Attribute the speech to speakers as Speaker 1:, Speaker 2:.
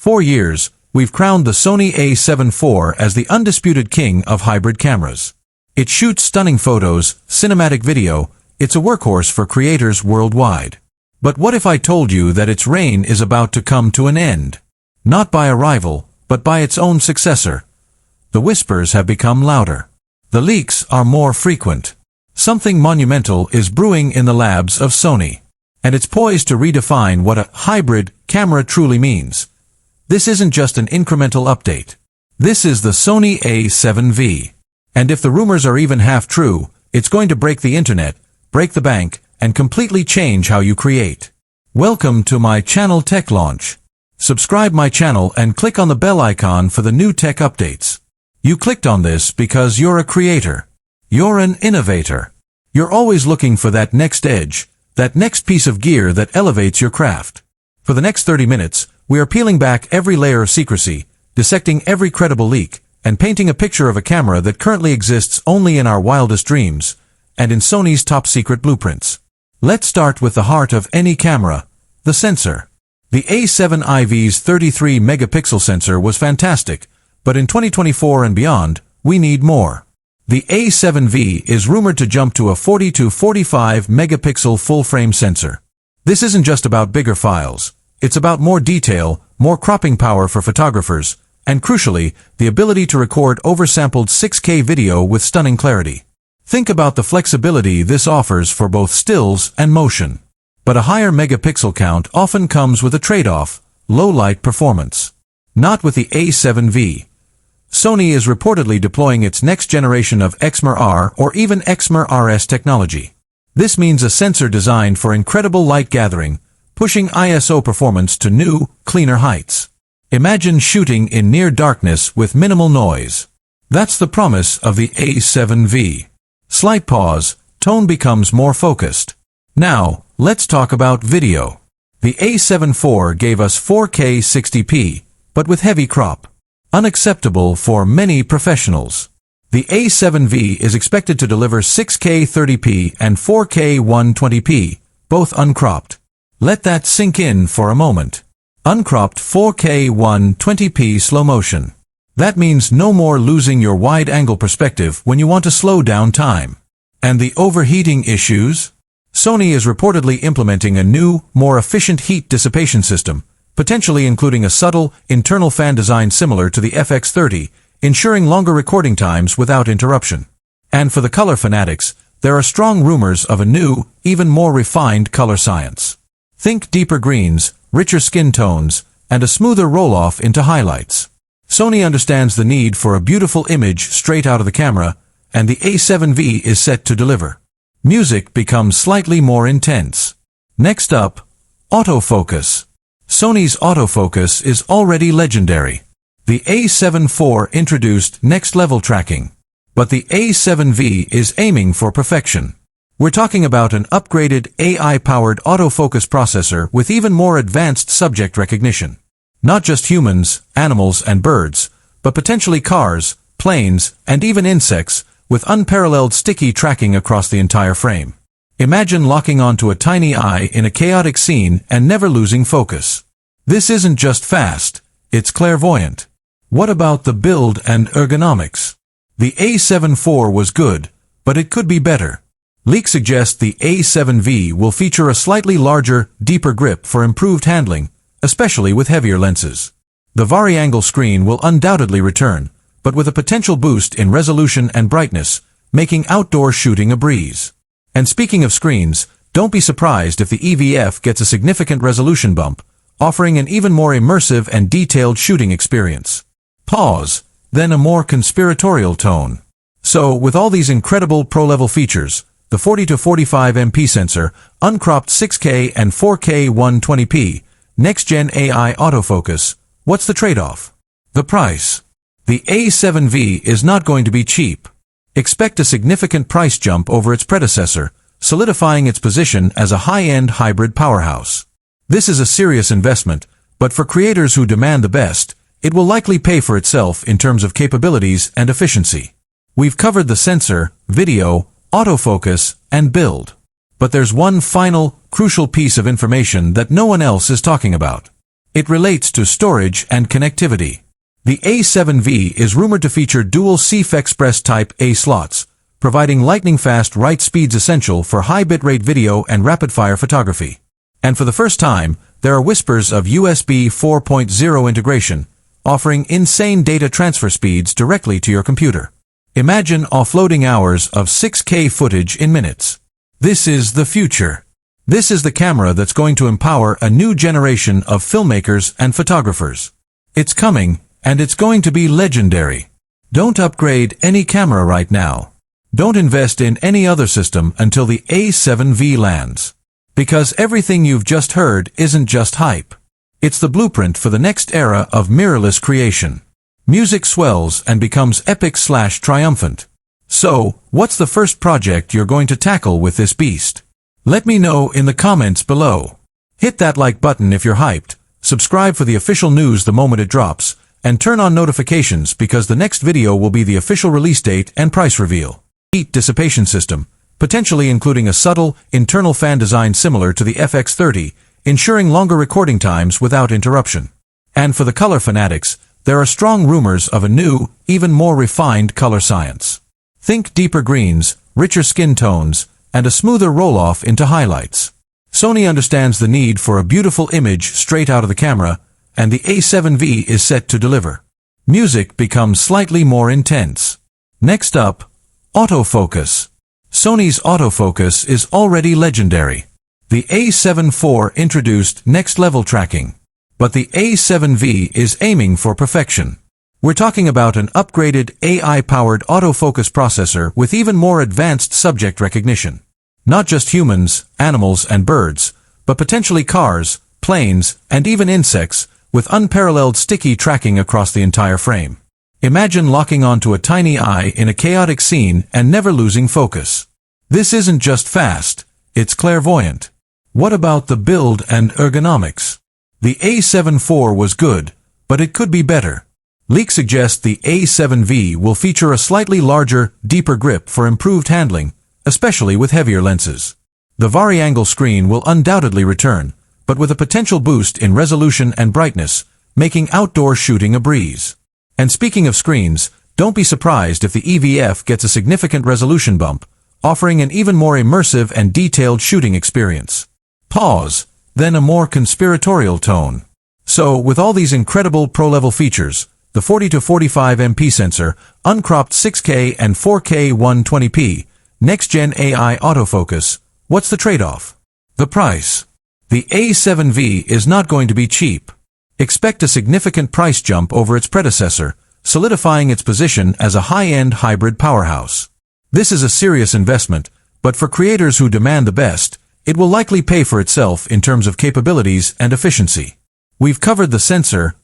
Speaker 1: For years, we've crowned the Sony A7IV as the undisputed king of hybrid cameras. It shoots stunning photos, cinematic video, it's a workhorse for creators worldwide. But what if I told you that its reign is about to come to an end? Not by a rival, but by its own successor. The whispers have become louder. The leaks are more frequent. Something monumental is brewing in the labs of Sony. And it's poised to redefine what a hybrid camera truly means. This isn't just an incremental update. This is the Sony A7V. And if the rumors are even half true, it's going to break the internet, break the bank, and completely change how you create. Welcome to my channel Tech Launch. Subscribe my channel and click on the bell icon for the new tech updates. You clicked on this because you're a creator. You're an innovator. You're always looking for that next edge, that next piece of gear that elevates your craft. For the next 30 minutes, we are peeling back every layer of secrecy, dissecting every credible leak, and painting a picture of a camera that currently exists only in our wildest dreams, and in Sony's top-secret blueprints. Let's start with the heart of any camera, the sensor. The A7V's 33-megapixel sensor was fantastic, but in 2024 and beyond, we need more. The A7V is rumored to jump to a 40 to 45 megapixel full-frame sensor. This isn't just about bigger files. It's about more detail, more cropping power for photographers, and crucially, the ability to record oversampled 6K video with stunning clarity. Think about the flexibility this offers for both stills and motion. But a higher megapixel count often comes with a trade-off, low light performance. Not with the A7V. Sony is reportedly deploying its next generation of XMR or even XMR-RS technology. This means a sensor designed for incredible light gathering, pushing ISO performance to new, cleaner heights. Imagine shooting in near darkness with minimal noise. That's the promise of the A7V. Slight pause, tone becomes more focused. Now, let's talk about video. The A7IV gave us 4K 60p, but with heavy crop. Unacceptable for many professionals. The A7V is expected to deliver 6K 30p and 4K 120p, both uncropped. Let that sink in for a moment. Uncropped 4K 120p slow motion. That means no more losing your wide-angle perspective when you want to slow down time. And the overheating issues? Sony is reportedly implementing a new, more efficient heat dissipation system, potentially including a subtle, internal fan design similar to the FX30, ensuring longer recording times without interruption. And for the color fanatics, there are strong rumors of a new, even more refined color science. Think deeper greens, richer skin tones, and a smoother roll-off into highlights. Sony understands the need for a beautiful image straight out of the camera, and the A7V is set to deliver. Music becomes slightly more intense. Next up, autofocus. Sony's autofocus is already legendary. The A7IV introduced next-level tracking, but the A7V is aiming for perfection. We're talking about an upgraded AI-powered autofocus processor with even more advanced subject recognition. Not just humans, animals, and birds, but potentially cars, planes, and even insects, with unparalleled sticky tracking across the entire frame. Imagine locking onto a tiny eye in a chaotic scene and never losing focus. This isn't just fast, it's clairvoyant. What about the build and ergonomics? The A7IV was good, but it could be better. Leaks suggest the A7V will feature a slightly larger, deeper grip for improved handling, especially with heavier lenses. The vari-angle screen will undoubtedly return, but with a potential boost in resolution and brightness, making outdoor shooting a breeze. And speaking of screens, don't be surprised if the EVF gets a significant resolution bump, offering an even more immersive and detailed shooting experience. Pause, then a more conspiratorial tone. So, with all these incredible pro-level features, the 40 to 45 MP sensor, uncropped 6K and 4K 120p, next-gen AI autofocus, what's the trade-off? The price. The A7V is not going to be cheap. Expect a significant price jump over its predecessor, solidifying its position as a high-end hybrid powerhouse. This is a serious investment, but for creators who demand the best, it will likely pay for itself in terms of capabilities and efficiency. We've covered the sensor, video, autofocus, and build. But there's one final, crucial piece of information that no one else is talking about. It relates to storage and connectivity. The A7V is rumored to feature dual CF Express Type A slots, providing lightning-fast write speeds essential for high bitrate video and rapid-fire photography. And for the first time, there are whispers of USB 4.0 integration, offering insane data transfer speeds directly to your computer. Imagine offloading hours of 6K footage in minutes. This is the future. This is the camera that's going to empower a new generation of filmmakers and photographers. It's coming, and it's going to be legendary. Don't upgrade any camera right now. Don't invest in any other system until the A7V lands. Because everything you've just heard isn't just hype. It's the blueprint for the next era of mirrorless creation. Music swells and becomes epic/triumphant. So, what's the first project you're going to tackle with this beast? Let me know in the comments below. Hit that like button if you're hyped, subscribe for the official news the moment it drops, and turn on notifications because the next video will be the official release date and price reveal. Heat dissipation system, potentially including a subtle, internal fan design similar to the FX30, ensuring longer recording times without interruption. And for the color fanatics, there are strong rumors of a new, even more refined color science. Think deeper greens, richer skin tones, and a smoother roll-off into highlights. Sony understands the need for a beautiful image straight out of the camera, and the A7V is set to deliver. Music becomes slightly more intense. Next up, autofocus. Sony's autofocus is already legendary. The A7 IV introduced next-level tracking, but the A7V is aiming for perfection. We're talking about an upgraded AI-powered autofocus processor with even more advanced subject recognition. Not just humans, animals, and birds, but potentially cars, planes, and even insects, with unparalleled sticky tracking across the entire frame. Imagine locking onto a tiny eye in a chaotic scene and never losing focus. This isn't just fast, it's clairvoyant. What about the build and ergonomics? The A7 IV was good, but it could be better. Leaks suggest the A7V will feature a slightly larger, deeper grip for improved handling, especially with heavier lenses. The vari-angle screen will undoubtedly return, but with a potential boost in resolution and brightness, making outdoor shooting a breeze. And speaking of screens, don't be surprised if the EVF gets a significant resolution bump, offering an even more immersive and detailed shooting experience. Pause, then a more conspiratorial tone. So, with all these incredible pro-level features, the 40 to 45 MP sensor, uncropped 6K and 4K 120p, next-gen AI autofocus, what's the trade-off? The price. The A7V is not going to be cheap. Expect a significant price jump over its predecessor, solidifying its position as a high-end hybrid powerhouse. This is a serious investment, but for creators who demand the best, it will likely pay for itself in terms of capabilities and efficiency. We've covered the sensor,